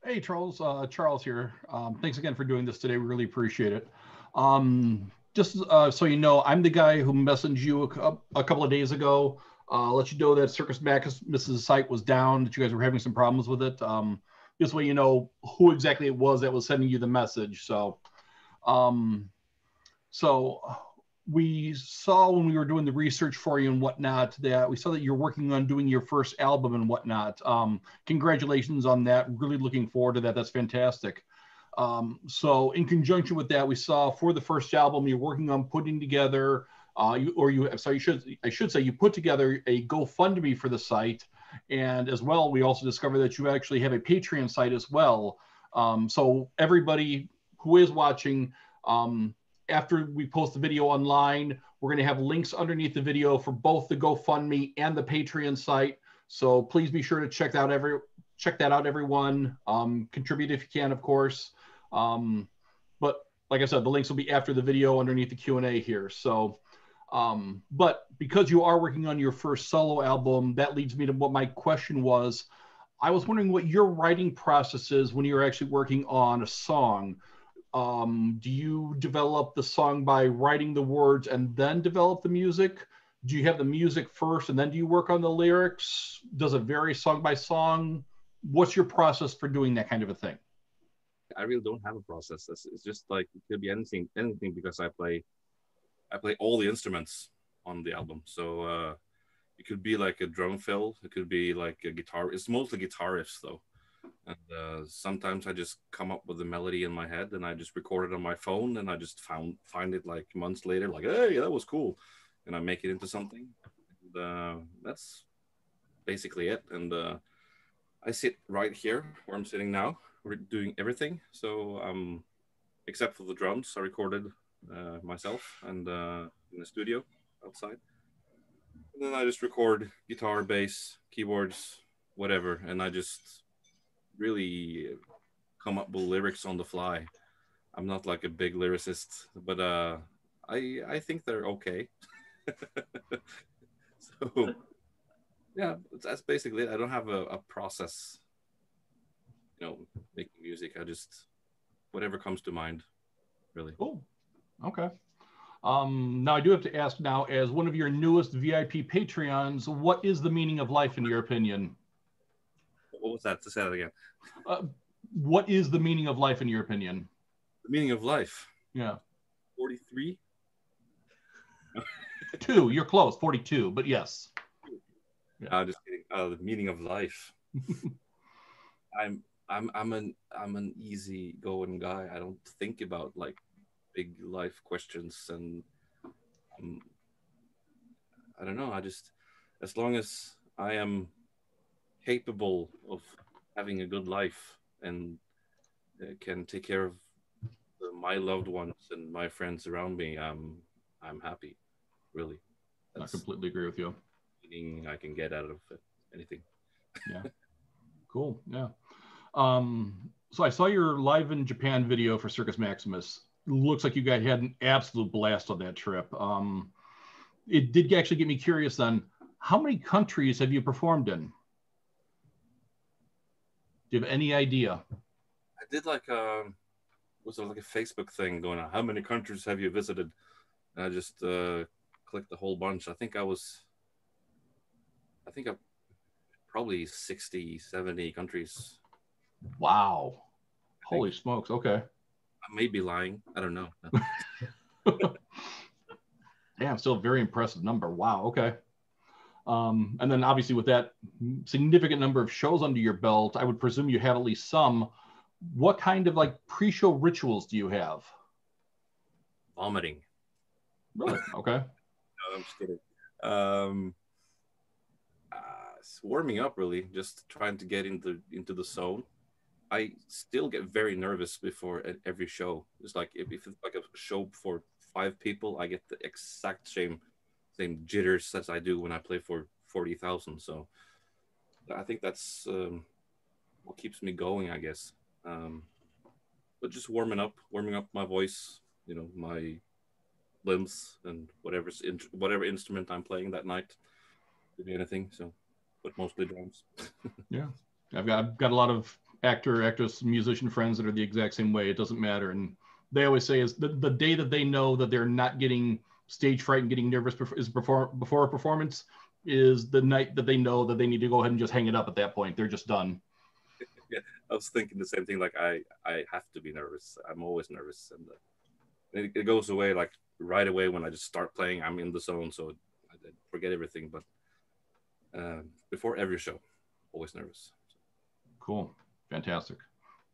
Hey, Charles. Charles here. Thanks again for doing this today. We really appreciate it. Just so you know, I'm the guy who messaged you a couple of days ago. Let you know that Circus Maximus's site was down, that you guys were having some problems with it. This way you know who exactly it was that was sending you the message. Um, so we saw when we were doing the research for you and whatnot that we saw that you're working on doing your first album and whatnot. Congratulations on that. Really looking forward to that. That's fantastic. So in conjunction with that, we saw for the first album you're working on putting together, I should say you put together a GoFundMe for the site, and as well we also discovered that you actually have a Patreon site as well. So everybody who is watching, after we post the video online, we're going to have links underneath the video for both the GoFundMe and the Patreon site. So please be sure to check that out, everyone. Contribute if you can, of course. But like I said, the links will be after the video underneath the Q&A here. But because you are working on your first solo album, that leads me to what my question was. I was wondering what your writing process is when you're actually working on a song. Do you develop the song by writing the words and then develop the music? Do you have the music first and then do you work on the lyrics? Does it vary song by song? What's your process for doing that kind of a thing? I really don't have a process. It's just like it could be anything because I play all the instruments on the album. So it could be like a drum fill, it could be like a guitar. It's mostly guitar riffs though. And sometimes I just come up with a melody in my head and I just record it on my phone and I just find it like months later, like, hey, that was cool. And I make it into something. And, that's basically it. And I sit right here where I'm sitting now. We're doing everything. So except for the drums, I recorded myself and in the studio outside. And then I just record guitar, bass, keyboards, whatever, and I just really come up with lyrics on the fly. I'm not like a big lyricist, but I think they're okay. So yeah, that's basically it. I don't have a process, making music. I just whatever comes to mind, really. Cool. Okay. Now I do have to ask now, as one of your newest VIP Patreons, what is the meaning of life in your opinion? What was that? To say that again. Uh, what is the meaning of life in your opinion? The meaning of life. Yeah. 43. Two, you're close, 42, but yes. Yeah. Just kidding. The meaning of life. I'm I'm an easy going guy. I don't think about like big life questions, and um, I don't know. I just as long as I am capable of having a good life and can take care of my loved ones and my friends around me, I'm happy. Really, I that's completely agree with you. meaning I can get out of it. Anything. Yeah. Cool. Yeah. So I saw your live in Japan video for Circus Maximus. Looks like you guys had an absolute blast on that trip. It did actually get me curious then. How many countries have you performed in? Do you have any idea? I did like was it like a Facebook thing going on? How many countries have you visited? And I just clicked a whole bunch. I think I probably 60, 70 countries. Wow. I think Holy smokes. Okay. I may be lying. I don't know. Damn, still a very impressive number. Wow. Okay. And then obviously with that significant number of shows under your belt, I would presume you have at least some. What kind of like pre-show rituals do you have? Vomiting. Really? Okay. No, I'm just kidding. Um, it's warming up, really, just trying to get into the zone. I still get very nervous before every show. It's like if it's like a show for 5 people, I get the exact same jitters as I do when I play for 40,000. So I think that's what keeps me going, I guess. Um, but just warming up my voice, my limbs and whatever instrument I'm playing that night. Could be anything. So, but mostly drums. Yeah. I've got a lot of actor, actress, musician friends that are the exact same way. It doesn't matter. And they always say is the day that they know that they're not getting stage fright and getting nervous before a performance is the night that they know that they need to go ahead and just hang it up at that point. They're just done. Yeah, I was thinking the same thing. Like I have to be nervous. I'm always nervous, and it goes away like right away when I just start playing. I'm in the zone, so I forget everything. But before every show, always nervous. Cool. Fantastic.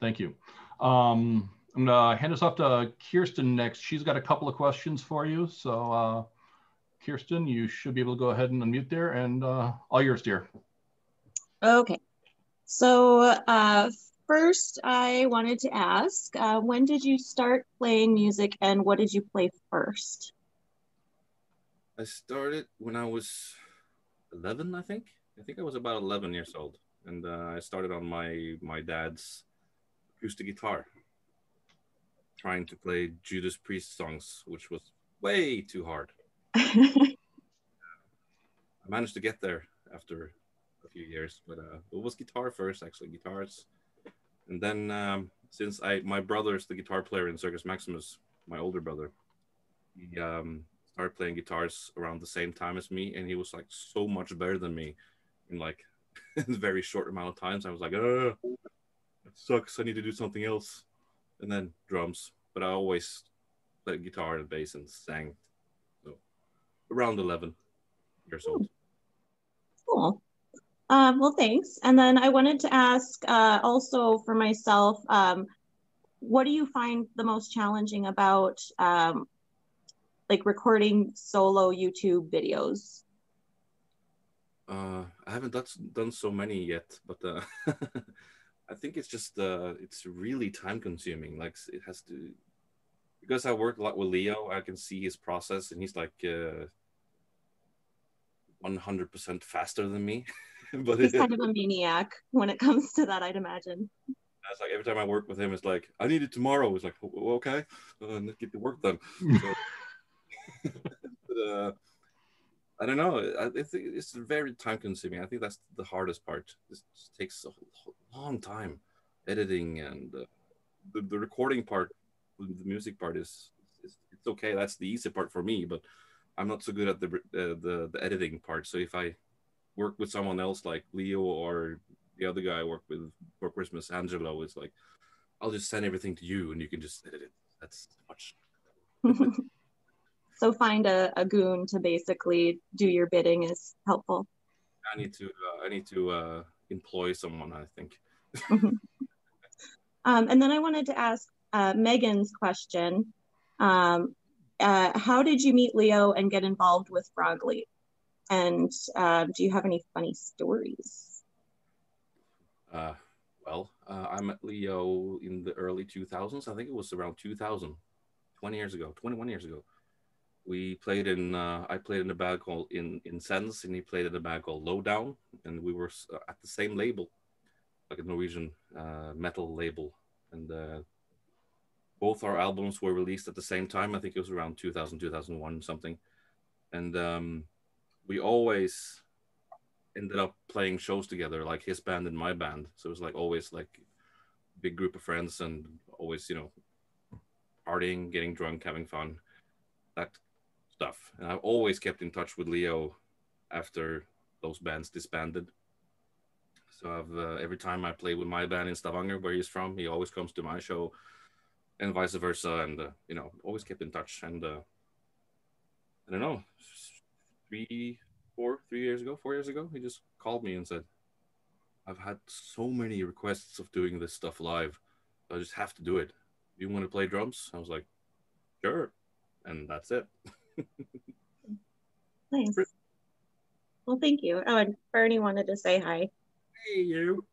Thank you. I'm going to hand this off to Kirsten next. She's got a couple of questions for you. So, Kirsten, you should be able to go ahead and unmute there, and all yours, dear. Okay. So first, I wanted to ask, when did you start playing music and what did you play first? I started when I was 11, I think. I think I was about 11 years old. And I started on my dad's acoustic guitar, trying to play Judas Priest songs, which was way too hard. I managed to get there after a few years, but it was guitar first, actually, guitars. And then since my brother's the guitar player in Circus Maximus, my older brother, he started playing guitars around the same time as me, and he was like so much better than me in like a very short amount of time. So I was like, it sucks. I need to do something else. And then drums, but I always played guitar and bass and sang. So around 11 years old. Cool. Well, thanks. And then I wanted to ask also for myself, what do you find the most challenging about like recording solo YouTube videos? I haven't done so many yet, but I think it's just it's really time consuming. Like it has to, because I work a lot with Leo, I can see his process, and he's like 100% faster than me. But he's kind of a maniac when it comes to that, I'd imagine. It's like every time I work with him, it's like, I need it tomorrow. It's like, okay, get the work done. So, but, I don't know. I think it's very time consuming. I think that's the hardest part. It takes a long time, editing and the recording part, the music part is it's okay. That's the easy part for me, but I'm not so good at the editing part. So if I work with someone else like Leo or the other guy I work with for Christmas, Angelo, is like, I'll just send everything to you and you can just edit it. That's much. So find a goon to basically do your bidding is helpful. I need to employ someone, I think. And then I wanted to ask Megan's question. How did you meet Leo and get involved with Frog Leap? And do you have any funny stories? Well, I met Leo in the early 2000s. I think it was around 2000, 21 years ago. We played in, I played in a band called in Sense, and he played in a band called Lowdown, and we were at the same label, like a Norwegian metal label. And both our albums were released at the same time. I think it was around 2000, 2001, something. And we always ended up playing shows together, like his band and my band. So it was like always like a big group of friends and always, partying, getting drunk, having fun, that stuff. And I've always kept in touch with Leo after those bands disbanded. So I've every time I play with my band in Stavanger, where he's from, he always comes to my show, and vice versa. And always kept in touch. And I don't know, 4 years ago, he just called me and said, I've had so many requests of doing this stuff live. I just have to do it. You want to play drums? I was like, sure. And that's it. Nice. Well, thank you. Oh, and Bernie wanted to say hi. Hey, you.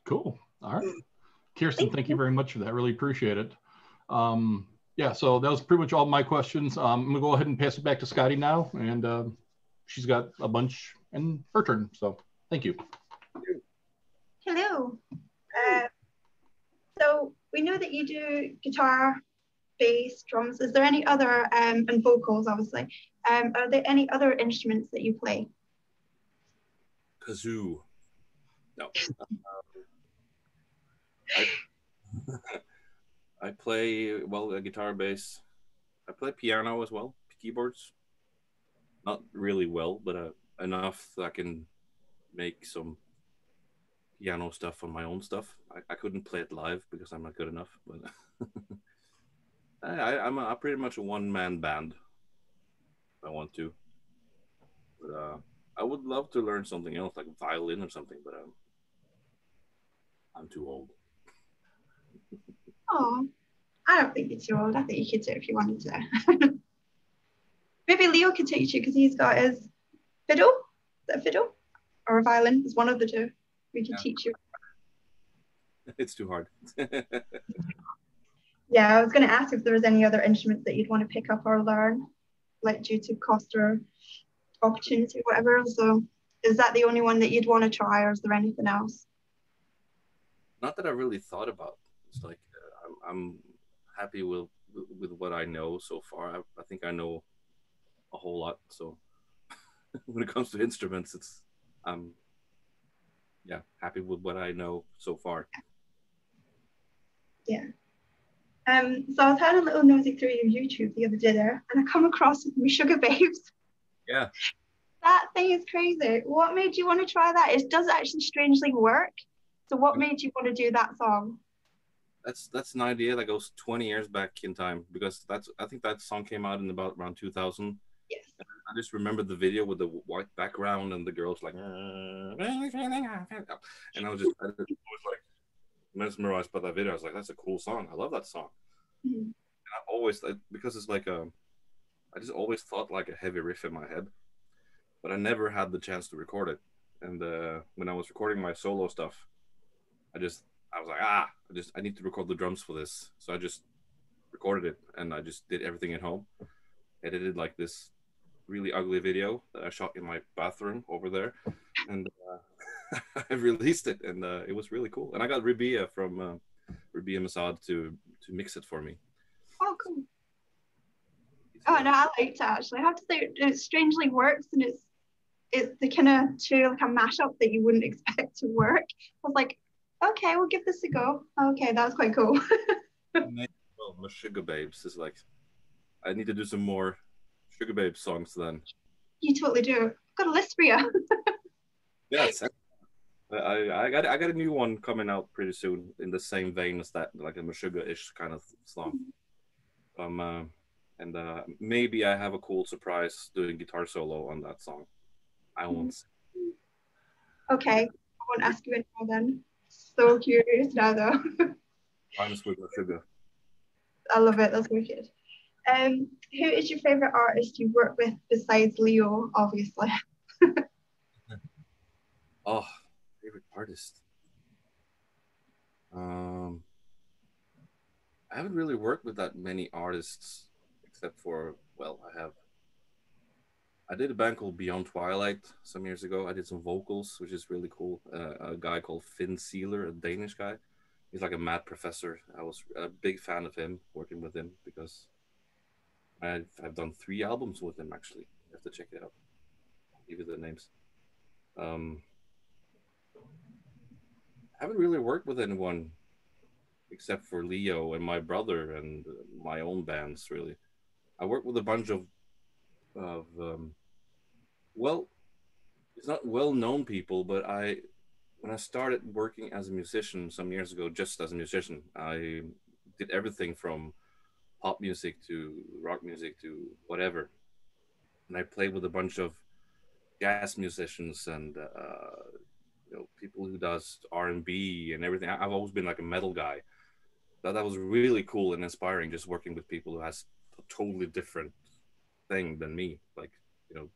Cool. All right. Kirsten, thank you very much for that. Really appreciate it. Yeah, so that was pretty much all my questions. I'm gonna go ahead and pass it back to Scotty now, and she's got a bunch in her turn. So thank you. Hello. So we know that you do guitar bass, drums. Is there any other, and vocals, obviously. Are there any other instruments that you play? Kazoo. No. I play, well, a guitar, bass. I play piano as well, keyboards. Not really well, but enough that I can make some piano stuff on my own stuff. I couldn't play it live because I'm not good enough, but I'm pretty much a one-man band if I want to. But I would love to learn something else, like violin or something, but I'm too old. Oh, I don't think you're too old. I think you could do it if you wanted to. Maybe Leo could teach you because he's got his fiddle. Is that a fiddle? Or a violin? It's one of the two. We can teach you. It's too hard. Yeah, I was going to ask if there was any other instruments that you'd want to pick up or learn, like due to cost or opportunity or whatever. So is that the only one that you'd want to try, or is there anything else? Not that I really thought about. It's like I'm happy with what I know so far. I think I know a whole lot. So when it comes to instruments, I'm happy with what I know so far. Yeah. So I was having a little nosy through your YouTube the other day there, and I come across Mashugababes. Yeah. That thing is crazy. What made you want to try that? It does actually strangely work. So what made you want to do that song? That's an idea that goes 20 years back in time, because I think that song came out in around 2000. Yes. And I just remember the video with the white background and the girls like, and I was like mesmerized by that video. I was like, that's a cool song. I love that song. Mm-hmm. And I always, because it's like I just always thought like a heavy riff in my head, but I never had the chance to record it. And when I was recording my solo stuff, I was like, I need to record the drums for this. So I just recorded it, and I just did everything at home. Edited like this really ugly video that I shot in my bathroom over there, and I released it, and it was really cool. And I got Rabia from Rabia Masad to mix it for me. Oh, cool. Oh, no, I liked it actually. I have to say, it strangely works, and it's the kind of two like a mashup that you wouldn't expect to work. I was like, okay, we'll give this a go. Okay, that was quite cool. Well, Mashugababes is like, I need to do some more Sugababes songs then. You totally do. I've got a list for you. Yes, I got a new one coming out pretty soon in the same vein as that, like a Meshuggah-ish kind of song. And maybe I have a cool surprise doing guitar solo on that song. I won't say. Okay, I won't ask you anymore then. So curious now though. Honest with Meshuggah. I love it, that's wicked. Who is your favorite artist you work with besides Leo, obviously? Oh, favorite artist. I haven't really worked with that many artists, except for, well, I did a band called Beyond Twilight some years ago. I did some vocals, which is really cool. A guy called Finn Sealer, a Danish guy. He's like a mad professor. I was a big fan of him, working with him, because I've done 3 albums with him, actually. You have to check it out. I'll give you the names. I haven't really worked with anyone except for Leo and my brother and my own bands, really. I worked with a bunch of well, it's not well-known people, but when I started working as a musician some years ago, just as a musician, I did everything from pop music to rock music to whatever. And I played with a bunch of jazz musicians and people who does R&B and everything. I've always been like a metal guy. That was really cool and inspiring, just working with people who has a totally different thing than me, like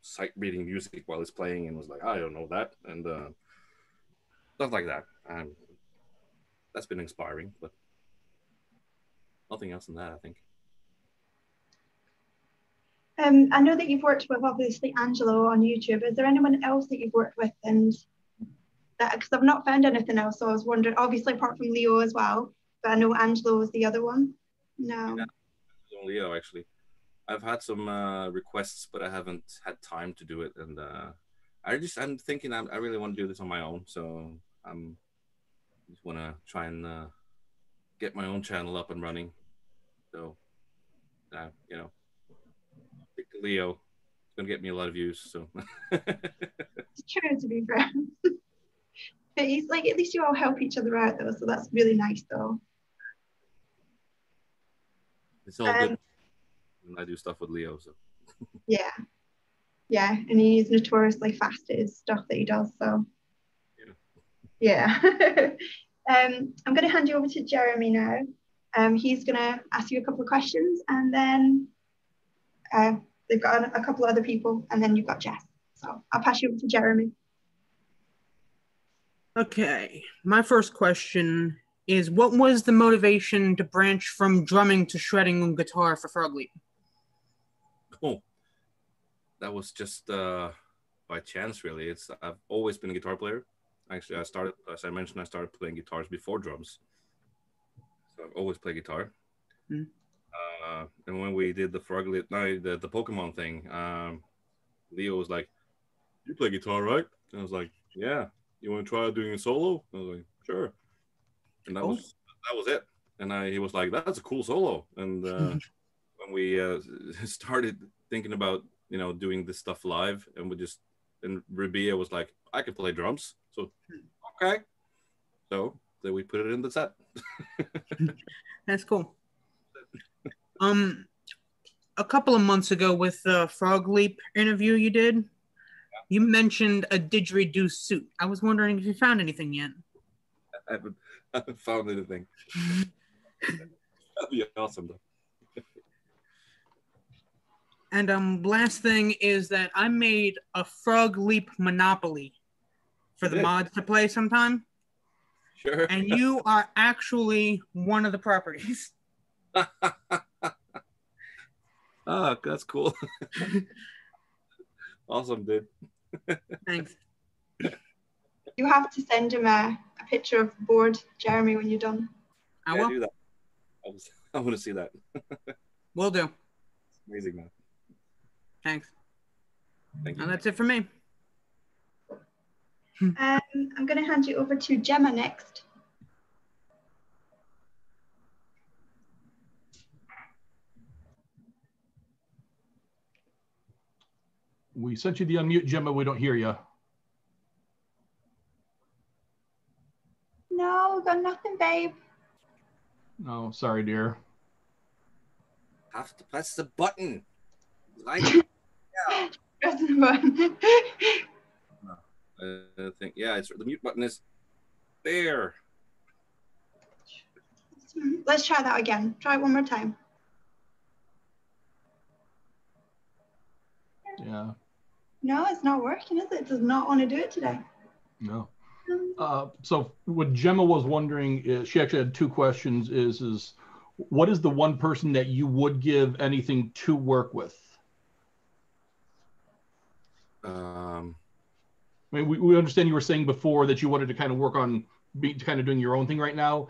sight reading music while it's playing, and was like, I don't know that, and stuff like that. That's been inspiring, but nothing else than that, I think. I know that you've worked with obviously Angelo on YouTube. Is there anyone else that you've worked with, and that, because I've not found anything else, so I was wondering, obviously apart from Leo as well, but I know Angelo was the other one. No. doing Leo actually. I've had some requests, but I haven't had time to do it, and I'm thinking I really want to do this on my own, so I'm just want to try and get my own channel up and running. So, you know, pick the Leo. It's gonna get me a lot of views. So It's true, to be fair. But he's like, at least you all help each other out though, so that's really nice though. it's all good when I do stuff with Leo. So Yeah. Yeah, and he's notoriously fast at his stuff that he does, so yeah. I'm going to hand you over to Jeremy now. He's going to ask you a couple of questions, and then they've got a couple of other people, and then you've got Jess. So I'll pass you over to Jeremy. Okay, my first question is, what was the motivation to branch from drumming to shredding on guitar for Frog Leap? oh, that was just by chance, really. I've always been a guitar player. Actually, I started, as I mentioned, I started playing guitars before drums. So I've always played guitar. Mm. And when we did the Frog Leap, no, the Pokemon thing, Leo was like, "You play guitar, right?" And I was like, "Yeah. You want to try doing a solo?" I was like, "Sure." And that was it. And he was like, "That's a cool solo." And when we started thinking about doing this stuff live, and Rabia was like, "I can play drums." So okay. So then we put it in the set. That's cool. A couple of months ago with the Frog Leap interview you did, you mentioned a didgeridoo suit. I was wondering if you found anything yet. I haven't found anything. That'd be awesome though. And last thing is that I made a Frog Leap Monopoly for the mods to play sometime. Sure. And you are actually one of the properties. Oh, that's cool. Awesome, dude. Thanks. You have to send him a picture of the board, Jeremy, when you're done. I will do that. I want to see that. Will do. Amazing, man. Thanks. Thank you. And that's it for me. I'm going to hand you over to Gemma next. We sent you the unmute, Gemma. We don't hear you. No, we've got nothing, babe. No, sorry, dear. Have to press the button. Like, yeah. Press the button. I think, yeah, the mute button is there. Let's try that again. Try it one more time. Yeah. No, it's not working, is it? It does not want to do it today. No. So what Gemma was wondering is, she actually had two questions, is what is the one person that you would give anything to work with? I mean, we understand you were saying before that you wanted to kind of work on kind of doing your own thing right now.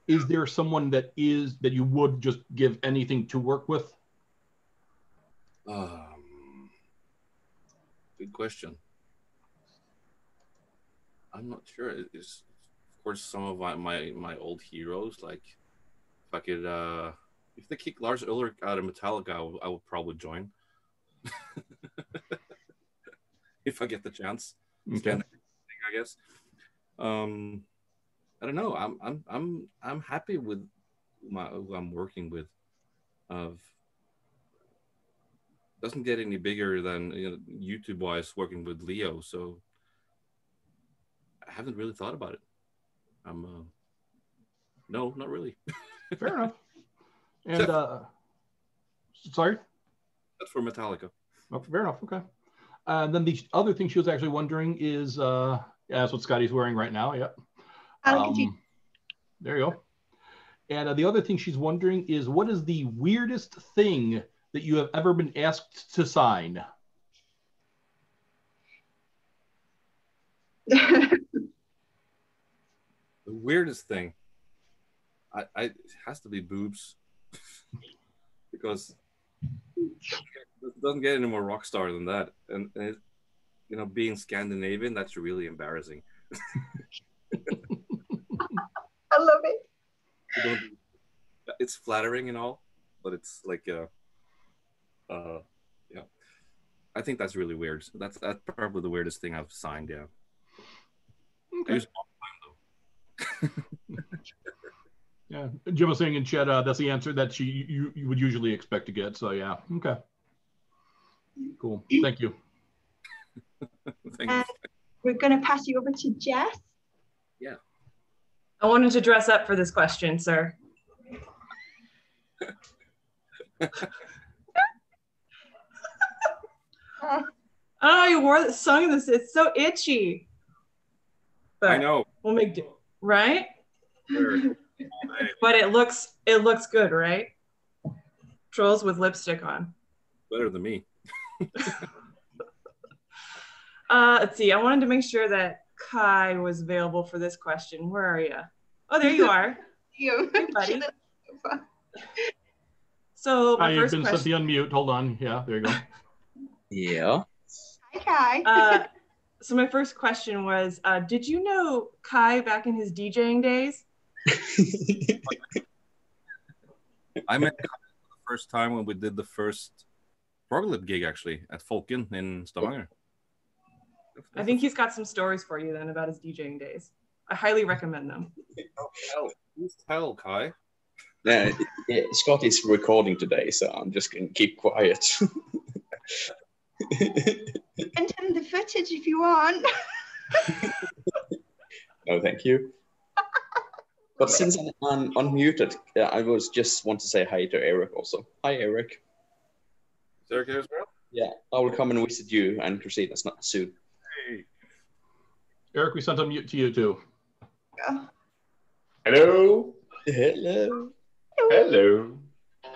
Is there someone that you would just give anything to work with? Good question. I'm not sure. It's, of course, some of my old heroes. Like, if I could, if they kick Lars Ulrich out of Metallica, I would probably join. If I get the chance. Okay. I guess. I don't know. I'm happy with who I'm working with. Doesn't get any bigger than YouTube wise working with Leo, so I haven't really thought about it. No, not really. Fair enough. And sorry? That's for Metallica. Oh, fair enough. Okay. And then the other thing she was actually wondering is, that's what Scotty's wearing right now. Yep. There you go. And the other thing she's wondering is, what is the weirdest thing that you have ever been asked to sign? The weirdest thing, it has to be boobs. because it doesn't get any more rock star than that. And it, you know, being Scandinavian, that's really embarrassing. I love it. It's flattering and all, but it's like, yeah. I think that's really weird. That's probably the weirdest thing I've signed. Yeah. Okay. I use all the time though. Yeah, Jim was saying in chat that's the answer that you would usually expect to get. So yeah, okay, cool. Thank you. And we're going to pass you over to Jess. Yeah. I wanted to dress up for this question, sir. Oh, you wore the song this. It's so itchy. But I know. We'll make do, right? Sure. But it looks good, right? Trolls with lipstick on. Better than me. Let's see. I wanted to make sure that Kai was available for this question. Where are you? Oh, there you are. You, hey, buddy. So my You've first been question. set to unmute. Hold on. Yeah, there you go. Yeah. Hi, Kai. So my first question was, did you know Kai back in his DJing days? I met Kai for the first time when we did the first Froglip gig, actually, at Folken in Stavanger. I think he's got some stories for you then about his DJing days. I highly recommend them. Please tell, Kai. Yeah, Scott is recording today, so I'm just going to keep quiet. Send him the footage if you want. No, thank you. But since I'm unmuted, I was just want to say hi to Eric also. Hi, Eric. Is Eric here as well? Yeah, I will come and visit you and Christina soon. Hey. Eric, we sent a mute to you too. Yeah. Hello. Hello. Hello.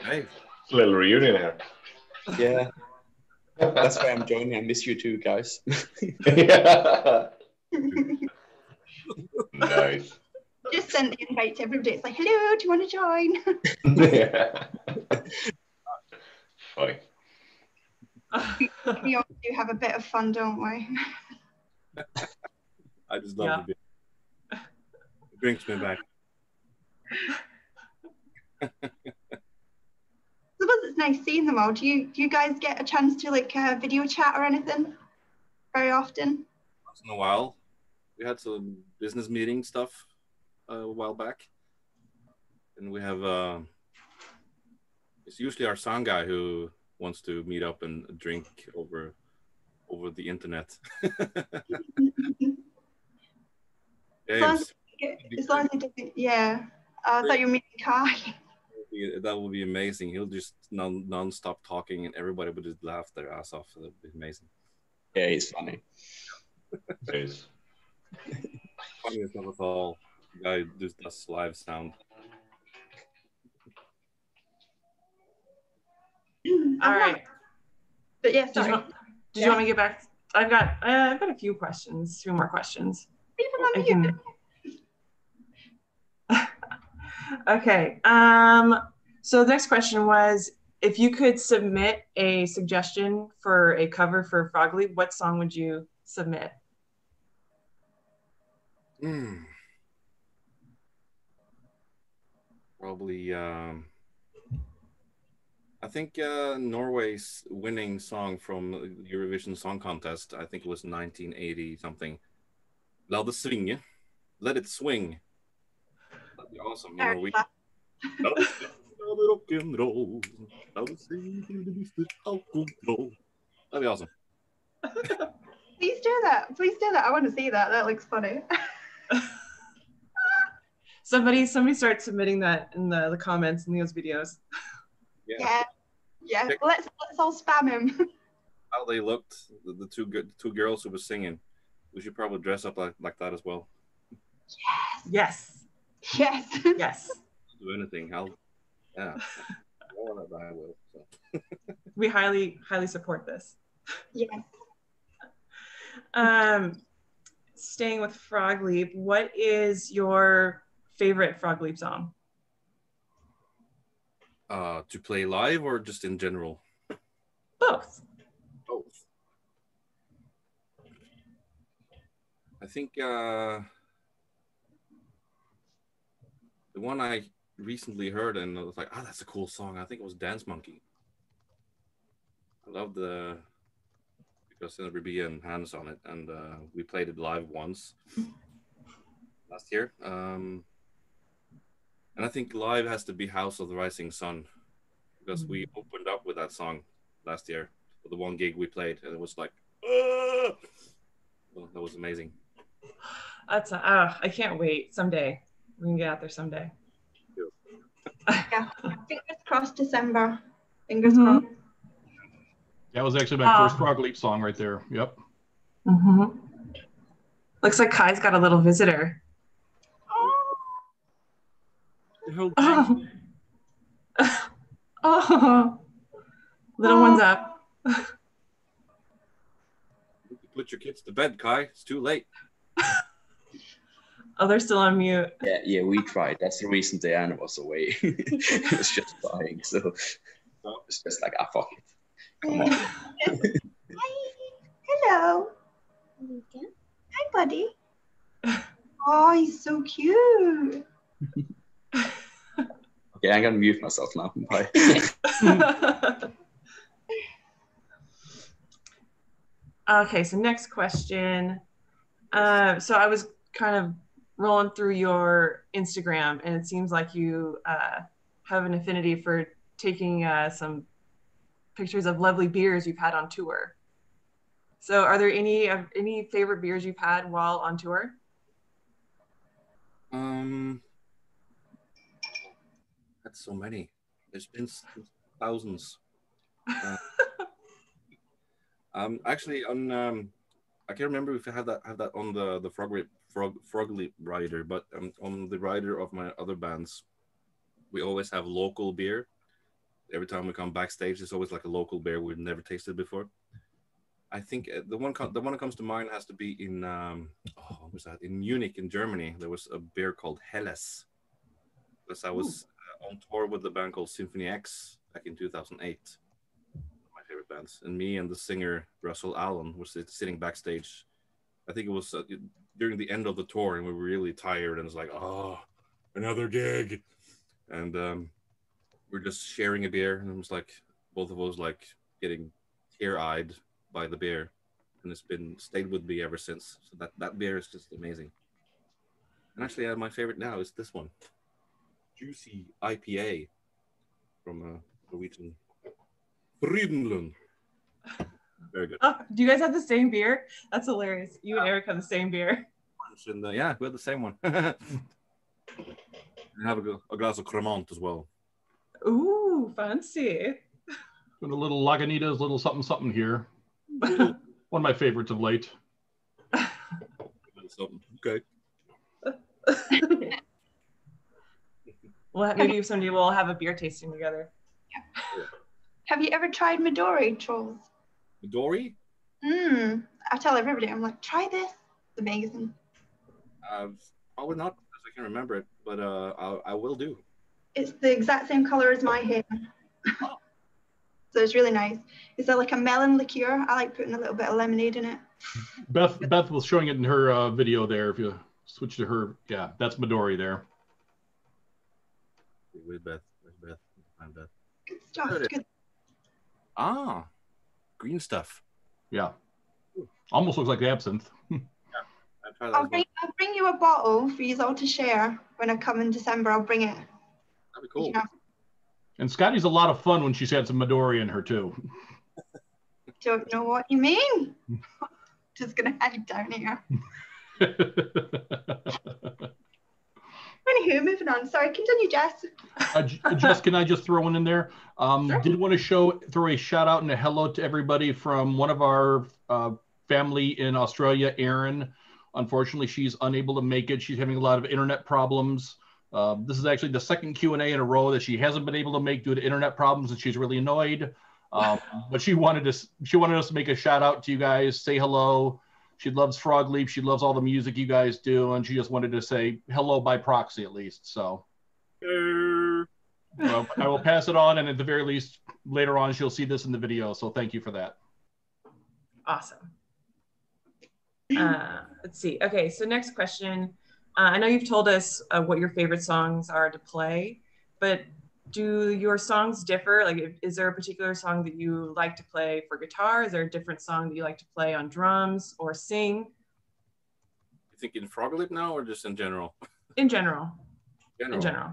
Hey. It's a little reunion here. Yeah. That's why I'm joining. I miss you too, guys. Yeah. Nice. Just send the invite to everybody. It's like, hello, do you want to join? Yeah. Funny. We all do have a bit of fun, don't we? I just love the beer. It brings me back. I suppose it's nice seeing them all. Do you guys get a chance to like video chat or anything very often? Once in a while. We had some business meeting stuff a while back. And we have, it's usually our sound guy who wants to meet up and drink over the internet. James, as long as he doesn't, yeah. I thought you were meeting Kai. that would be amazing. He'll just non-stop talking and everybody would just laugh their ass off. That would be amazing. Yeah, he's funny. Nice. Funniest of us all. The guy who just does live sound. All right. But yeah, sorry. Did you want me to get back? I've got a few more questions. Okay. So the next question was, if you could submit a suggestion for a cover for Frogleap, what song would you submit? Probably, I think Norway's winning song from the Eurovision Song Contest, I think it was 1980 something. La det svinge. Let it swing. That'd be awesome. You know, we rock and roll. That'd be awesome. Please do that. Please do that. I want to see that. That looks funny. Somebody start submitting that in the comments in those videos. Yeah. Let's all spam him. How they looked, the two girls who were singing. We should probably dress up like that as well. Yes. Yes. Yes. Do anything. I will. So. We highly support this. Yes. Staying with Frogleap, what is your favorite Frogleap song? To play live or just in general? Both. Both. I think the one I recently heard and I was like, oh, that's a cool song. I think it was Dance Monkey. I love because there would be hands on it, and we played it live once last year. And I think live has to be House of the Rising Sun, because we opened up with that song last year for the one gig we played, and it was like, well, that was amazing. That's I can't wait. Someday we can get out there someday. Yeah, fingers crossed December. Fingers crossed. That was actually my first Frog Leap song right there. Yep. Looks like Kai's got a little visitor. Oh, little one's up. Put your kids to bed, Kai. It's too late. Oh, they're still on mute. Yeah, we tried. That's the reason Diana was away. It was just dying, so it's just like, fuck it. Come on. Hello. Hi, buddy. Oh, he's so cute. Okay, I'm gonna mute myself now. Bye. Okay, so next question. So I was kind of rolling through your Instagram, and it seems like you have an affinity for taking some pictures of lovely beers you've had on tour. So are there any favorite beers you've had while on tour? That's so many. There's been thousands. Actually, on I can't remember if I have that on the Frog Leap rider, but on the rider of my other bands, we always have local beer. Every time we come backstage, there's always like a local beer we've never tasted before. I think the one that comes to mind has to be in what was that? In Munich, in Germany. There was a beer called Helles. Because I was on tour with the band called Symphony X back in 2008. My favorite bands, and me and the singer Russell Allen was sitting backstage. I think it was during the end of the tour, and we were really tired, and it's like, oh, another gig, and we're just sharing a beer, and it was like both of us like getting tear-eyed by the beer, and it's stayed with me ever since. So that beer is just amazing. And actually, my favorite now is this one, Juicy IPA from Norwegian Frydenlund. Very good. Oh, do you guys have the same beer? That's hilarious. You and Eric have the same beer. And, yeah, we have the same one. And have a glass of Cremant as well. Ooh, fancy. And a little Lagunitas, little something something here. One of my favorites of late. Okay. Well, maybe someday we'll have a beer tasting together. Yeah. Have you ever tried Midori, Trolls? Midori? I tell everybody, I'm like, try this. It's amazing. Probably not, because I can't remember it, but I will do. It's the exact same color as my hair. So it's really nice. It's like a melon liqueur. I like putting a little bit of lemonade in it. Beth was showing it in her video there. If you switch to her, yeah, that's Midori there. Where's Beth? Find Beth. Good stuff. Good. Ah, green stuff. Yeah. Almost looks like absinthe. Yeah, I'll bring you a bottle for you all to share when I come in December. I'll bring it. That'd be cool. And Scotty's a lot of fun when she's had some Midori in her too. Don't know what you mean. Just gonna head down here. Anywho, moving on. Sorry, continue, Jess. Jess, can I just throw one in there? Sure. Did want to throw a shout out and a hello to everybody from one of our family in Australia, Erin. Unfortunately, she's unable to make it. She's having a lot of internet problems. This is actually the second Q&A in a row that she hasn't been able to make due to internet problems, and she's really annoyed. But she wanted us to make a shout out to you guys, say hello. She loves Frog Leap. She loves all the music you guys do, and she just wanted to say hello by proxy at least. So. Well, I will pass it on, and at the very least, later on, she'll see this in the video. So thank you for that. Awesome. Let's see. Okay, so next question. I know you've told us what your favorite songs are to play, but do your songs differ? Like, is there a particular song that you like to play for guitar? Is there a different song that you like to play on drums or sing? You think in Frogleap now or just in general? In general. In general.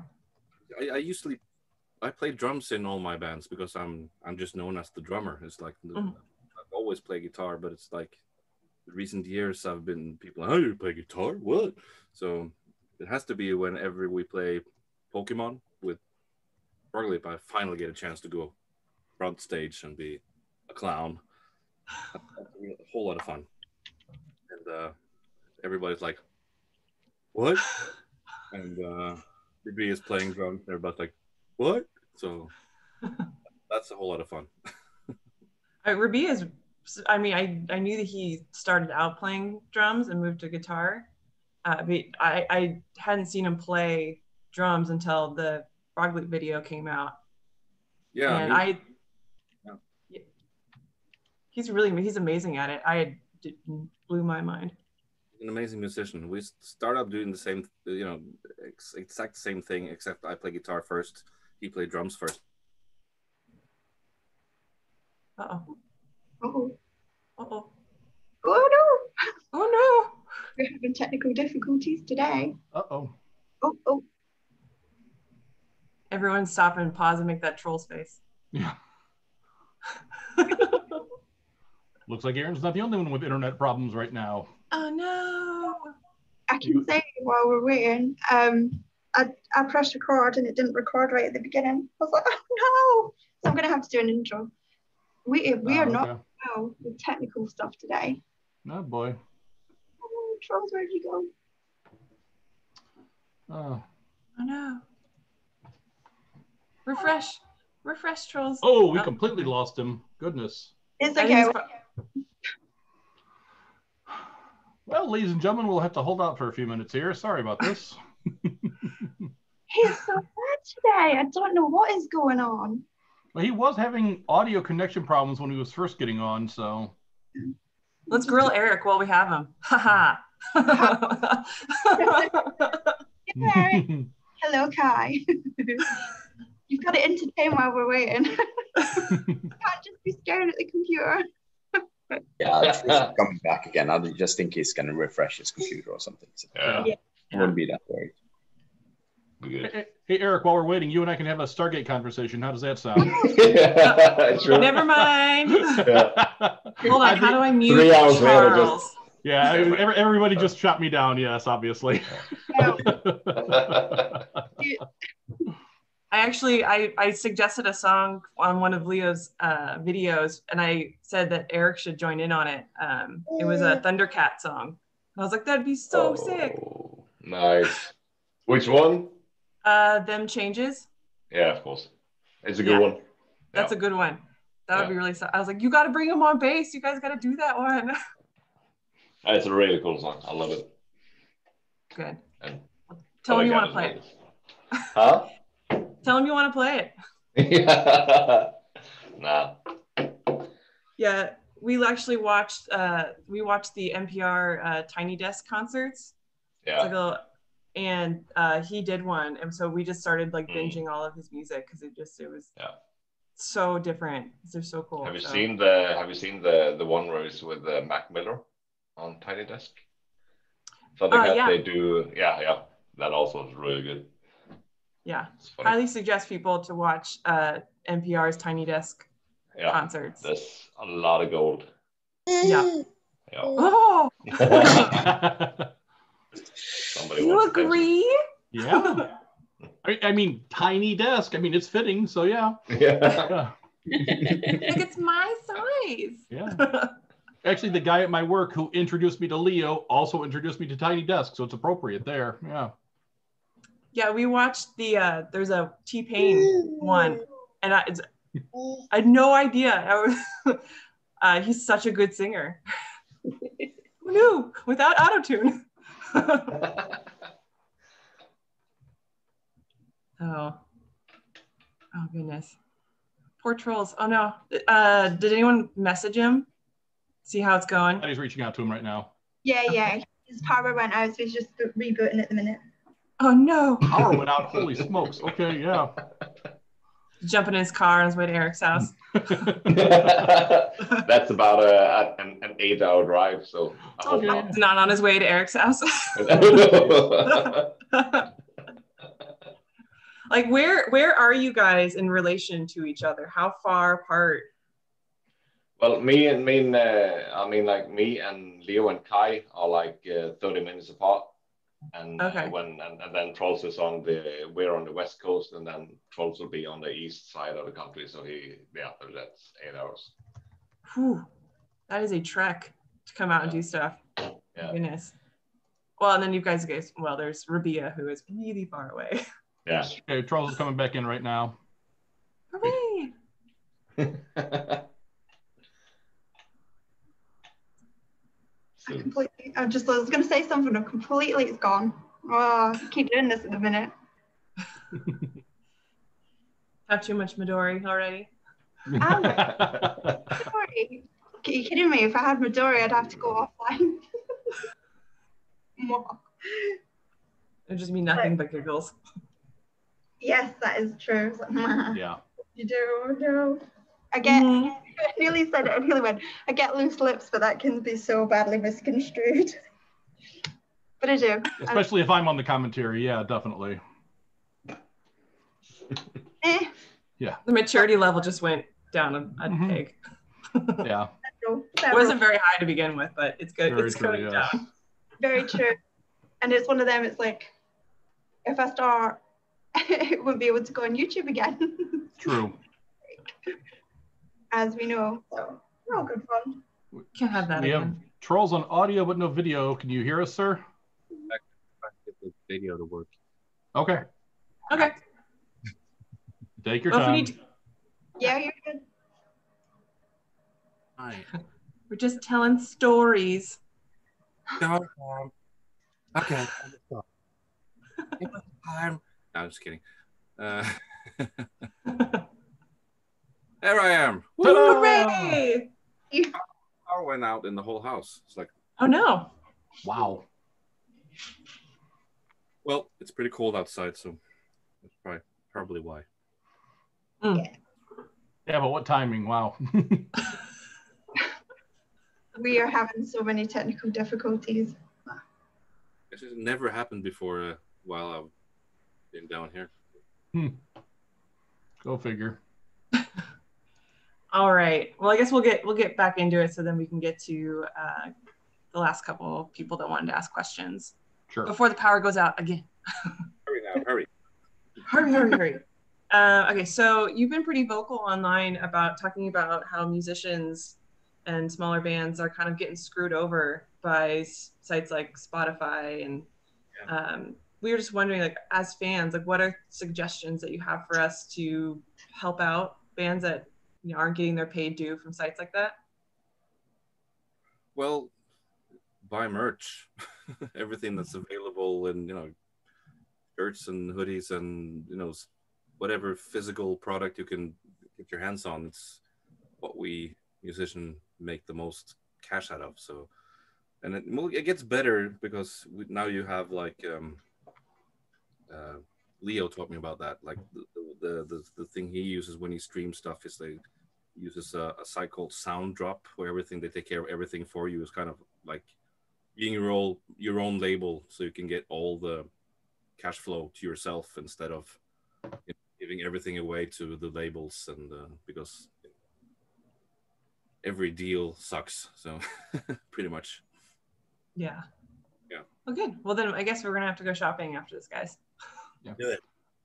I play drums in all my bands because I'm just known as the drummer. It's like I've always played guitar, but it's like the recent years I've been people, oh, you play guitar? What? So it has to be whenever we play Pokemon with Frogleap, I finally get a chance to go front stage and be a clown. That's a whole lot of fun. And everybody's like, what? And Ruby is playing drums. Everybody's like, what? So that's a whole lot of fun. Ruby is, I mean, I knew that he started out playing drums and moved to guitar. But I hadn't seen him play drums until the Frogleap video came out. Yeah. And he's amazing at it. Blew my mind. An amazing musician. We start up doing the same, exact same thing, except I play guitar first. He played drums first. Uh-oh. Oh. Uh-oh. Oh no. Oh no. We're having technical difficulties today. Uh-oh. Oh. Everyone stop and pause and make that troll's face. Yeah. Looks like Aaron's not the only one with internet problems right now. Oh no. I can say while we're waiting, I pressed record and it didn't record right at the beginning. I was like, oh no. So I'm gonna have to do an intro. We are not well with technical stuff today. Oh boy. Oh, Trolls, where'd you go? Oh no. Refresh, Trolls. Oh, we completely lost him. Goodness. It's okay. Well, ladies and gentlemen, we'll have to hold out for a few minutes here. Sorry about this. He's so bad today. I don't know what is going on. Well, he was having audio connection problems when he was first getting on, so. Let's grill Eric while we have him. Ha ha. Hello, Kai. You've got to entertain while we're waiting. You can't just be staring at the computer. Yeah, coming back again. I just think he's going to refresh his computer or something. So Yeah. Wouldn't be that worried. Good. Hey, Eric, while we're waiting, you and I can have a Stargate conversation. How does that sound? Never mind. Yeah. Hold on, how do I mute 3 hours later, Charles? just... Yeah, everybody just shot me down. Yes, obviously. I suggested a song on one of Leo's videos, and I said that Eric should join in on it. It was a Thundercat song. I was like, that'd be so sick. Nice. Which one? Them Changes. Yeah, of course. It's a good one. That's a good one. That would be really. I was like, you got to bring him on bass. You guys got to do that one. It's a really cool song. I love it. Good. And tell him you want to play it. Huh? Tell him you want to play it. Yeah. Nah. Yeah, we actually watched. We watched the NPR Tiny Desk concerts. Yeah. And he did one, and so we just started like binging all of his music because it was so different. They're so cool. Have you seen the one where it's with Mac Miller on Tiny Desk? Something that they do. Yeah. That also is really good. Yeah, highly suggest people to watch NPR's Tiny Desk concerts. There's a lot of gold. Yeah. Oh. You agree? Yeah. I mean, Tiny Desk. I mean, it's fitting. So yeah. Like it's my size. Yeah. Actually, the guy at my work who introduced me to Leo also introduced me to Tiny Desk, so it's appropriate there. Yeah. Yeah, we watched the there's a T-Pain one, and I had no idea. He's such a good singer. Who knew? Without autotune. Oh. Oh goodness. Poor trolls. Oh no. Did anyone message him? See how it's going? He's reaching out to him right now. Yeah. His power went out, so he's just rebooting at the minute. Oh no. Power went out. Holy smokes. Okay, yeah. Jumping in his car on his way to Eric's house. That's about an 8-hour drive, so I hope not. It's not on his way to Eric's house. Like where are you guys in relation to each other? How far apart? Well, me and Leo and Kai are like 30 minutes apart. And okay. And then Trolls is we're on the west coast, and then Trolls will be on the east side of the country. So that's 8 hours. Whew. That is a trek to come out and do stuff. Yeah. Goodness. Well, and then you guys, well, there's Rabia, who is really far away. Yeah. Okay, Trolls is coming back in right now. Hooray! I was going to say something, and completely it's gone. Oh, I keep doing this in a minute. Have too much Midori already? Midori? Are you kidding me? If I had Midori, I'd have to go offline. It'd just be nothing but giggles. Yes, that is true. Like, yeah. You do, no. I get, I nearly said it, I nearly went, I get loose lips, but that can be so badly misconstrued. But I do. Especially if I'm on the commentary, yeah, definitely. Yeah. The maturity level just went down a peg. Yeah. It wasn't very high to begin with, but it's good. Very it's true, going down. Very true. And it's one of them, it's like, if I start, it wouldn't be able to go on YouTube again. True. As we know. So we're all good fun. Can't have that We again. have Trolls on audio but no video. Can you hear us, sir? Back to get the video to work. Okay. Okay. Take your Well, time. Yeah, you're good. Hi. We're just telling stories. Okay. I'm just kidding. There I am. Hooray! Power went out in the whole house. It's like, Oh no. Wow. well, it's pretty cold outside, so that's probably why. Mm. Yeah, but what timing? Wow. We are having so many technical difficulties. This has never happened before while I've been down here. Go figure. All right. Well, I guess we'll get back into it so then we can get to the last couple of people that wanted to ask questions. Sure. Before the power goes out again. Hurry now, hurry. Hurry. Okay, so you've been pretty vocal online about talking about how musicians and smaller bands are kind of getting screwed over by sites like Spotify, and we were just wondering, like, as fans, like, what are suggestions that you have for us to help out bands that aren't getting their paid due from sites like that? Well, buy merch. Everything that's available, and shirts and hoodies and whatever physical product you can get your hands on. It's what we musicians make the most cash out of. So, and it gets better because now you have like Leo taught me about that. Like the thing he uses when he streams stuff is they uses a site called Sound Drop, where they take care of everything for you. It's kind of like being your own label, so you can get all the cash flow to yourself instead of giving everything away to the labels, and because every deal sucks. So pretty much. Yeah. Yeah. Well, good. Well, then I guess we're gonna have to go shopping after this, guys. Yeah. Do it.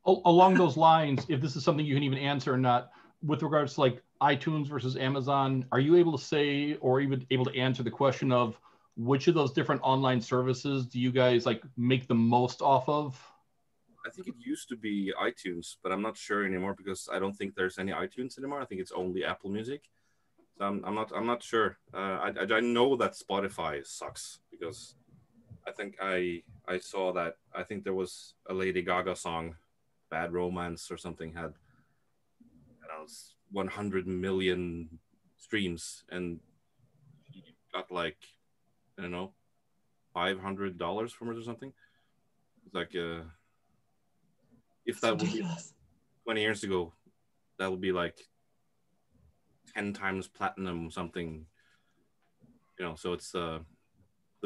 Along those lines, if this is something you can even answer or not, with regards to like iTunes versus Amazon, are you able to say, or even able to answer the question of which of those different online services do you guys like make the most off of? I think it used to be iTunes, but I'm not sure anymore because I don't think there's any iTunes anymore. I think it's only Apple Music. So I'm not sure. I know that Spotify sucks because I think I saw that. I think there was a Lady Gaga song, Bad Romance or something, had it's 100 million streams, and you got like, I don't know, $500 from it or something. It's like, if that would be 20 years ago, that would be like 10 times platinum something, you know. So it's the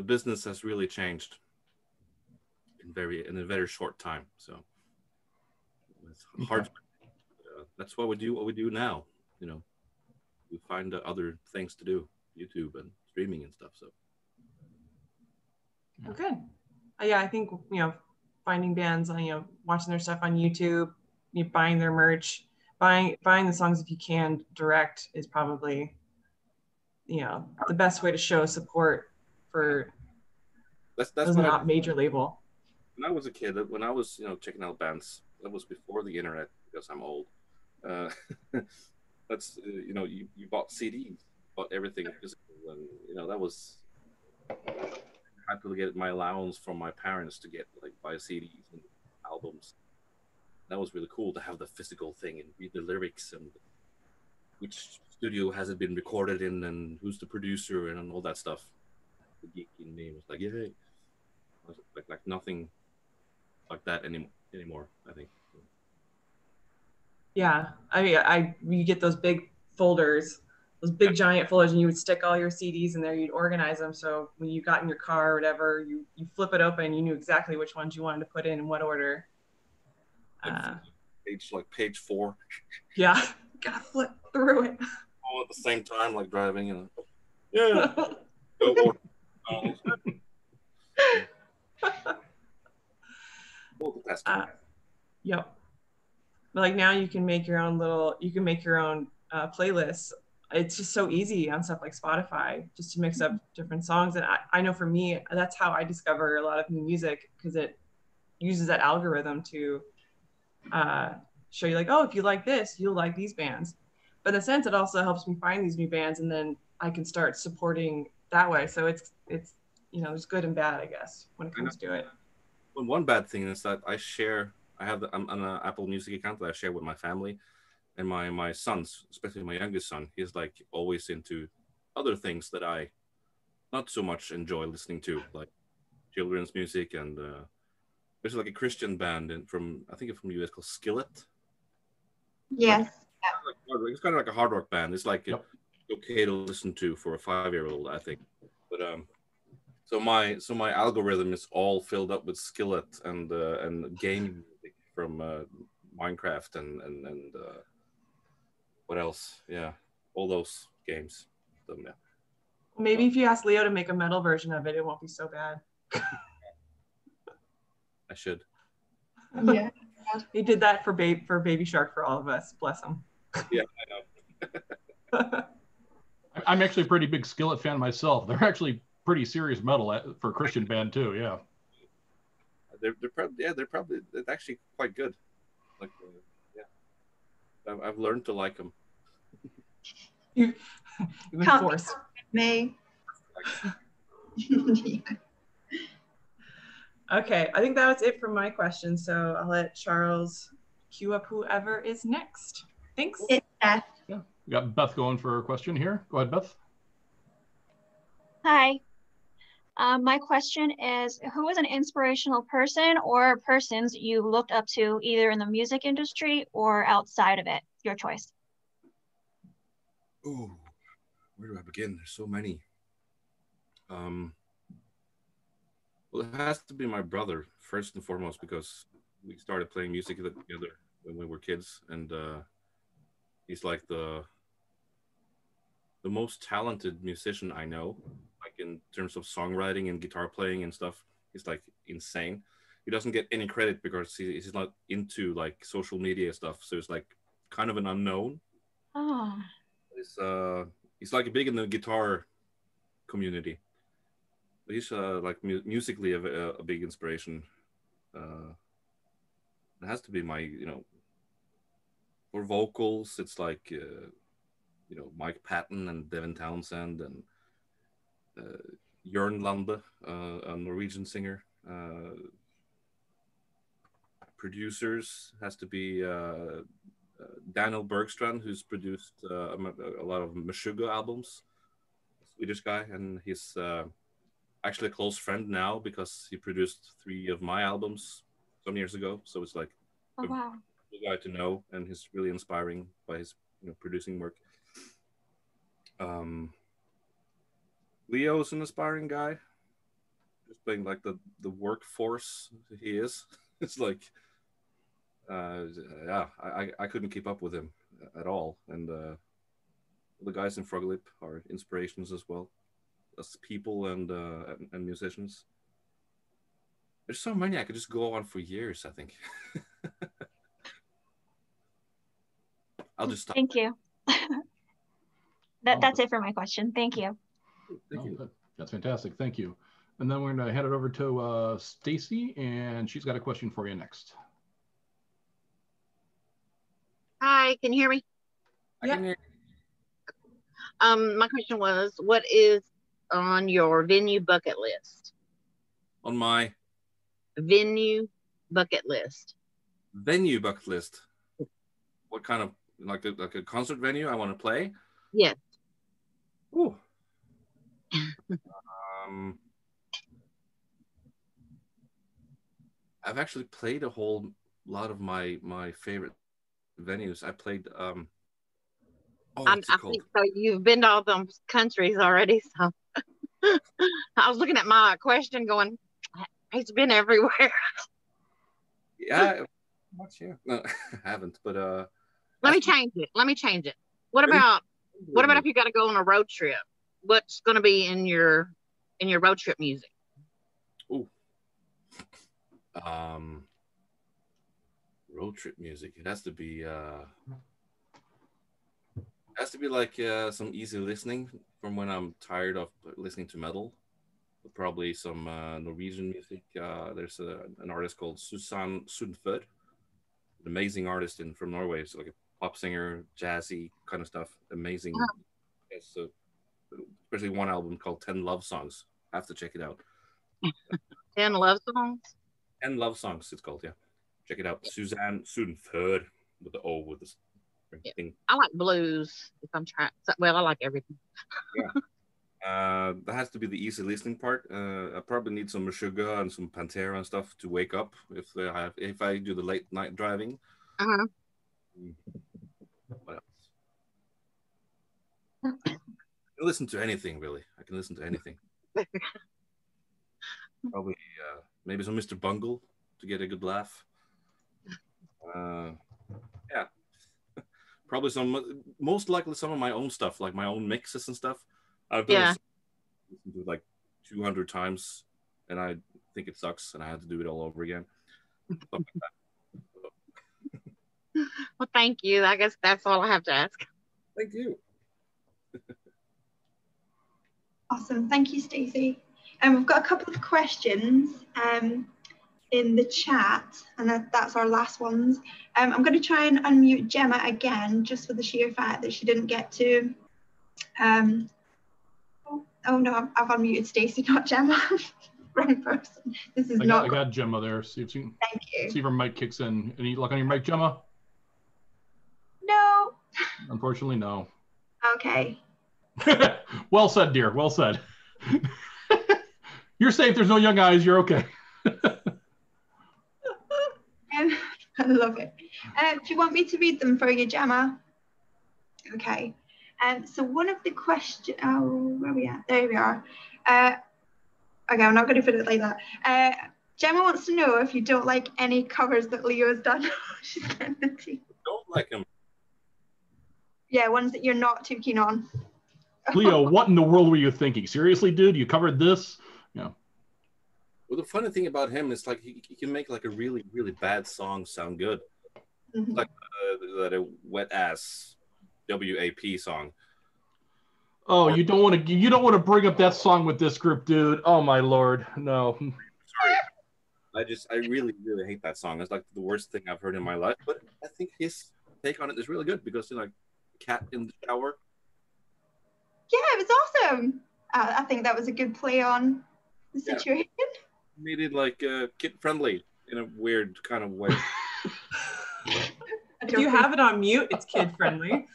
business has really changed in a very short time. So it's hard. Okay. That's why we do what we do now. You know, we find other things to do, YouTube and streaming and stuff. So good. Yeah, I think, you know, finding bands on, you know, watching their stuff on YouTube, you know, buying their merch, buying the songs if you can direct is probably, you know, the best way to show support for that's not major label. When I was a kid, when I was, you know, checking out bands, that was before the internet, because I'm old. That's you know, you bought CDs, bought everything physical, and you know, that was, I had to get my allowance from my parents to get like buy CDs and albums. That was really cool to have the physical thing and read the lyrics and which studio has it been recorded in and who's the producer and all that stuff. The geeky name was like, yeah, like nothing like that anymore, I think. Yeah, I mean, you get those big folders, those big giant folders, and you would stick all your CDs in there. You'd organize them, so when you got in your car or whatever, you flip it open, and you knew exactly which ones you wanted to put in what order. Page 4. Yeah, gotta flip through it. All at the same time, like driving, and Yep. But like now you can make your own playlists. It's just so easy on stuff like Spotify just to mix up different songs. And I know for me, that's how I discover a lot of new music, because it uses that algorithm to show you like, oh, if you like this, you'll like these bands. But in a sense, it also helps me find these new bands, and then I can start supporting that way. So it's you know, there's good and bad, I guess, when it comes to it. Well, one bad thing is that I'm on an Apple Music account that I share with my family, and my sons, especially my youngest son, he's like always into other things that I not so much enjoy listening to, like children's music, and there's like a Christian band from the US called Skillet. Yes. It's kind of like a hard rock band. It's like okay to listen to for a 5-year-old, I think. But so my algorithm is all filled up with Skillet and game music from Minecraft and what else? Yeah, all those games. So, yeah. Maybe if you ask Leo to make a metal version of it, it won't be so bad. I should. Yeah. He did that for Baby Shark for all of us. Bless him. Yeah, I know. I'm actually a pretty big Skillet fan myself. They're actually pretty serious metal for a Christian band too. Yeah. They're probably actually quite good. Like, I've learned to like them. You've been forced. Me. Okay, I think that was it for my question. So I'll let Charles queue up whoever is next. Thanks. It's Beth. Yeah, we got Beth going for a question here. Go ahead, Beth. Hi. My question is, who is an inspirational person or persons you looked up to either in the music industry or outside of it? Your choice. Ooh, where do I begin? There's so many. Well, it has to be my brother, first and foremost, because we started playing music together when we were kids, and he's like the most talented musician I know, like in terms of songwriting and guitar playing and stuff. He's like insane. He doesn't get any credit because he's not into like social media stuff, so it's like kind of an unknown. Oh. He's like big in the guitar community. He's like musically a big inspiration. It has to be my, for vocals, it's like, Mike Patton and Devin Townsend and Jørn Lande, a Norwegian singer. Producers has to be Daniel Bergstrand, who's produced a lot of Meshuggah albums, Swedish guy, and he's actually a close friend now because he produced 3 of my albums some years ago. So it's like Oh, wow. a guy to know, and he's really inspiring by his producing work. Leo's an aspiring guy, just playing like the workforce he is. It's like, yeah, I couldn't keep up with him at all, and the guys in Froglip are inspirations as well, as people and musicians. There's so many I could just go on for years, I think. I'll just stop. Thank you. That's it for my question. Thank you. Thank you. That's fantastic. Thank you. And then we're going to hand it over to Stacy, and she's got a question for you next. Hi, can you hear me? I can hear you. My question was, what is on your venue bucket list? On my venue bucket list. Venue bucket list. What kind of, like a concert venue I want to play? Yes. Ooh. I've actually played a whole lot of my favorite venues. I played I think so. You've been to all those countries already, so I was looking at my question going, he's been everywhere. Yeah, much, yeah. No, I haven't, but let me change it. What about if you got to go on a road trip? What's going to be in your road trip music? Ooh. Road trip music. It has to be like some easy listening from when I'm tired of listening to metal. Probably some Norwegian music. There's an artist called Susanne Sundfør, an amazing artist from Norway. It's like a pop singer, jazzy kind of stuff. Amazing. Yes, so especially one album called 10 Love Songs. I have to check it out. 10 Love Songs? 10 Love Songs, it's called, yeah. Check it out. Susanne Sundfør with the O with this thing. I like blues if I'm trying. Well, I like everything. Yeah. That has to be the easy listening part. I probably need some Meshuggah and some Pantera and stuff to wake up if I do the late night driving. What else? I can listen to anything, really. I can listen to anything. Probably maybe some Mr. Bungle to get a good laugh. Yeah. Probably most likely some of my own stuff, like my own mixes and stuff. I've done listened to like 200 times, and I think it sucks, and I had to do it all over again. Well, thank you. I guess that's all I have to ask. Thank you. Awesome. Thank you, Stacey. We've got a couple of questions in the chat, and that's our last ones. I'm going to try and unmute Gemma again, just for the sheer fact that she didn't get to. Oh no, I've unmuted Stacey, not Gemma. Wrong person. This is I got Gemma there. See if Thank you. See if her mic kicks in. Any luck on your mic, Gemma? No. Unfortunately, no. Okay. Well said, dear. Well said. You're safe. There's no young eyes. You're okay. I love it. Do you want me to read them for you, Gemma? Okay. So one of the questions, where are we at? There we are. Okay, I'm not going to put it like that. Gemma wants to know if you don't like any covers that Leo has done. She's getting the tea. Don't like him. Yeah, ones that you're not too keen on. Leo, what in the world were you thinking? Seriously, dude? You covered this? Yeah. Well, the funny thing about him is like he can make like a really, really bad song sound good. Mm-hmm. Like a wet ass WAP song. Oh, you don't want to bring up that song with this group, dude. Oh my lord, no. Sorry. I really, really hate that song. It's like the worst thing I've heard in my life. But I think his take on it is really good because you're like cat in the shower. Yeah, it was awesome. I think that was a good play on the situation. Made it like kid friendly in a weird kind of way. I If you have it on mute, it's kid friendly.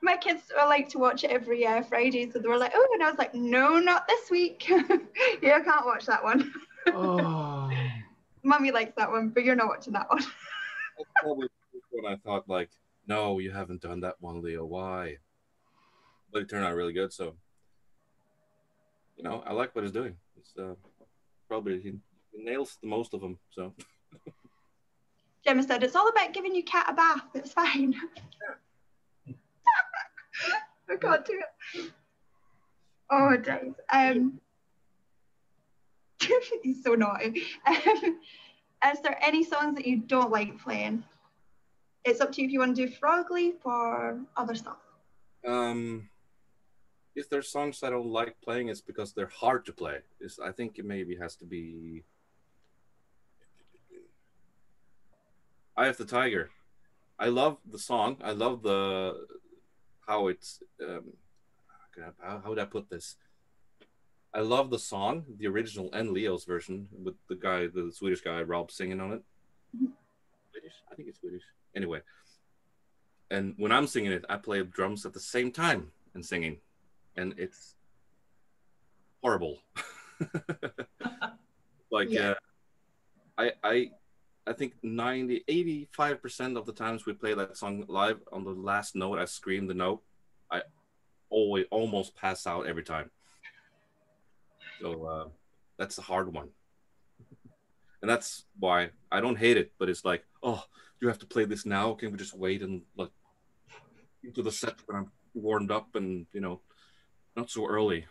My kids like to watch it every Friday, so they were like, "Oh," and I was like, "No, not this week. Yeah, I can't watch that one." Oh. Mummy likes that one, but you're not watching that one. That's probably when I thought, like, no, you haven't done that one, Leo. Why? But it turned out really good, so you know, I like what he's doing. It's probably he nails the most of them. So Gemma said, "It's all about giving your cat a bath. It's fine." I can't do it. Oh, days. He's so naughty. Is there any songs that you don't like playing? It's up to you if you want to do Frog Leap or other stuff. If there's songs I don't like playing, it's because they're hard to play. I think it maybe has to be Eye of the Tiger. I love the song. I love how it's how would I put this? I love the song, the original and Leo's version with the Swedish guy Rob singing on it. Swedish? I think it's Swedish. Anyway, and when I'm singing it, I play drums at the same time and singing, and it's horrible. Like, yeah. I think 85% of the times we play that song live, on the last note, I scream the note. I almost pass out every time. So that's a hard one. And that's why I don't hate it, but it's like, oh, you have to play this now? Can we just wait and look into the set when I'm warmed up and, you know, not so early?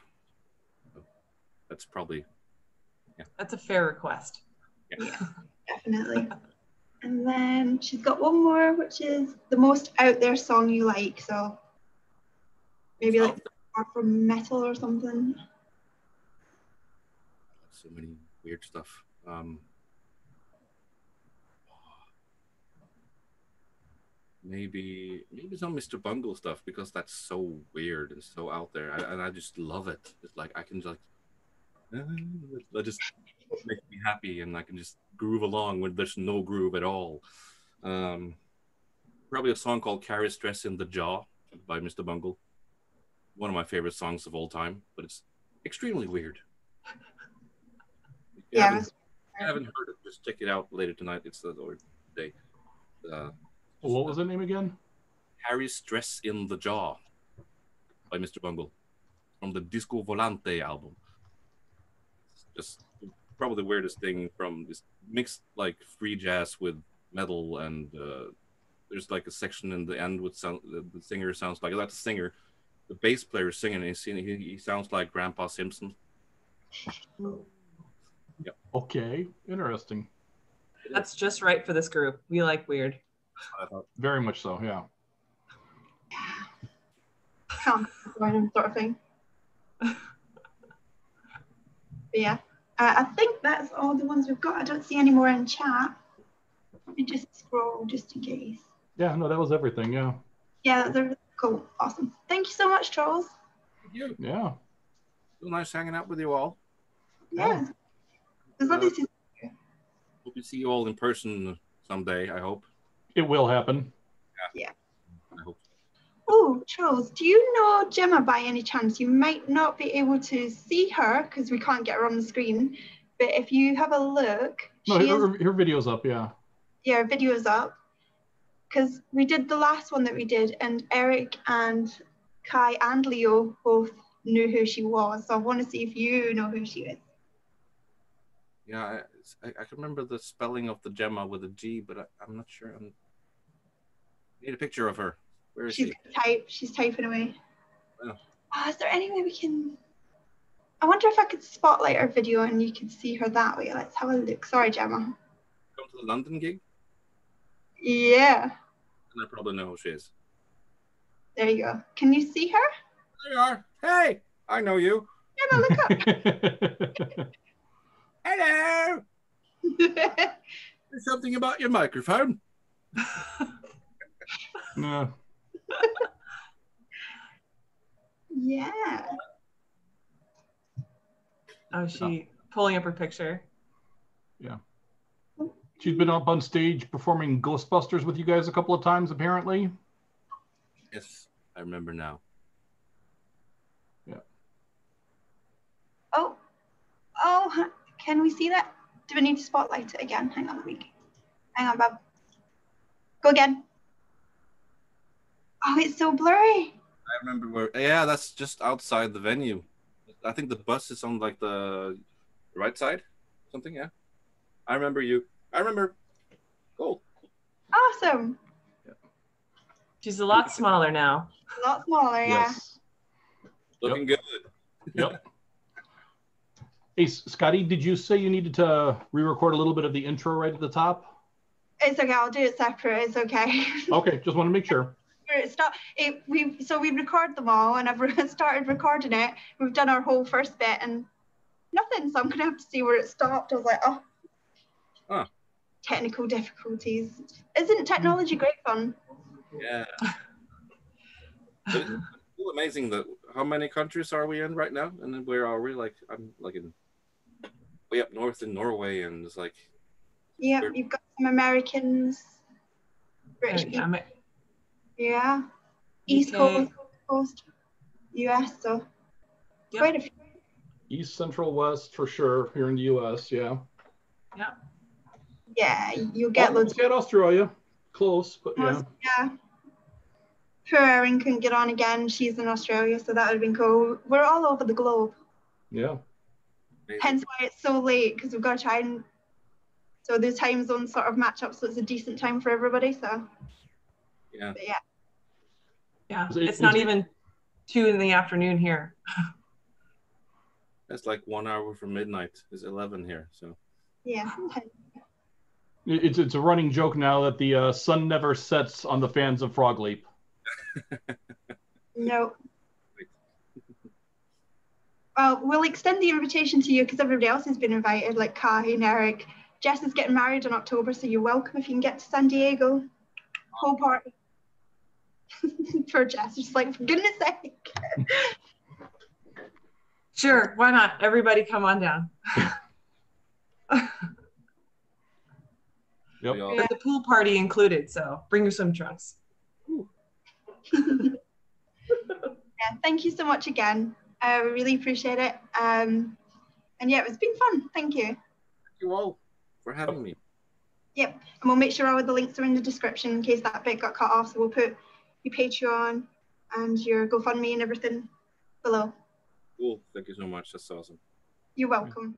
That's probably, yeah. That's a fair request. Yeah, definitely. And then she's got one more, which is the most out there song you like. So maybe like from metal or something. So many weird stuff. Maybe some Mr. Bungle stuff, because that's so weird and so out there, and I just love it. It's like I can just that just makes me happy, and I can just groove along when there's no groove at all. Probably a song called "Carry Stress in the Jaw" by Mr. Bungle. One of my favorite songs of all time, but it's extremely weird. If you haven't heard it, just check it out later tonight. It's the other day. What was the name again? "Carry Stress in the Jaw" by Mr. Bungle from the Disco Volante album. It's just probably the weirdest thing, from this mixed like free jazz with metal, and there's like a section in the end with the singer sounds like the singer, the bass player is singing, and he sounds like Grandpa Simpson. Yep. Okay, interesting. That's just right for this group. We like weird. Very much so, yeah. Random sort of thing. But yeah, I think that's all the ones we've got. I don't see any more in chat. Let me just scroll just in case. Yeah, no, that was everything, yeah. Yeah, that's everything. Cool. Awesome. Thank you so much, Charles. Thank you. Yeah. It was nice hanging out with you all. Yeah. It was lovely to see you. Hope to see you all in person someday, I hope. It will happen. Yeah. I hope. Oh, Charles, do you know Gemma by any chance? You might not be able to see her because we can't get her on the screen, but if you have a look, no, her video's up, yeah. Yeah, her video's up, because we did the last one that we did, and Eric and Kai and Leo both knew who she was, so I want to see if you know who she is. Yeah, I can remember the spelling of the Gemma with a G, but I'm not sure. I need a picture of her. Where is she? She's typing away. Oh. Is there any way we can... I wonder if I could spotlight her video and you could see her that way. Let's have a look. Sorry, Gemma. Come to the London gig? Yeah. And I probably know who she is. There you go. Can you see her? There you are. Hey, I know you. Gemma, look up. Hello. There's something about your microphone. No. Yeah. Oh, she pulling up her picture. Yeah. She's been up on stage performing Ghostbusters with you guys a couple of times, apparently. Yes, I remember now. Yeah. Oh, can we see that? Do we need to spotlight it again? Hang on a week. Hang on, Bob. Go again. Oh, it's so blurry. I remember where. Yeah, that's just outside the venue. I think the bus is on like the right side, something. Yeah, I remember you. I remember. Cool. Awesome. Yeah. She's a lot smaller now. A lot smaller, yeah. Yes. Looking good. Yep. Hey, Scotty, did you say you needed to re-record a little bit of the intro right at the top? It's okay. I'll do it separate. It's okay. Okay, just want to make sure. We record them all, and I've started recording it. We've done our whole first bit and nothing, so I'm gonna have to see where it stopped. I was like, oh, technical difficulties. Isn't technology great fun? Yeah. It's amazing that how many countries are we in right now, and then where are we? Like I'm like in way up north in Norway, and it's like. Yeah, you've got some Americans, British people. Yeah, East Coast, US, so quite a few. East, Central, West for sure here in the US, yeah. Yeah. Yeah, you'll get loads. Get Australia, close, but yeah. Yeah. Poor Erin couldn't get on again. She's in Australia, so that would have been cool. We're all over the globe. Yeah. Hence why it's so late, because we've got to try and. So the time zones sort of match up, so it's a decent time for everybody. So. Yeah. But yeah. Yeah, it's not even 2 in the afternoon here. That's like 1 hour from midnight. It's 11 here, so. Yeah. It's a running joke now that the sun never sets on the fans of Frog Leap. No. Well, we'll extend the invitation to you because everybody else has been invited, like Kai and Eric. Jess is getting married in October, so you're welcome if you can get to San Diego. Whole party. For Jess, just like, for goodness sake. Sure, why not? Everybody come on down. Yep. There's a pool party included, so bring your swim trunks. Yeah, thank you so much again. I really appreciate it. And yeah, it's been fun. Thank you. Thank you all for having me. Yep, and we'll make sure all of the links are in the description in case that bit got cut off. So we'll put your Patreon and your GoFundMe and everything below. Cool. Thank you so much. That's awesome. You're welcome.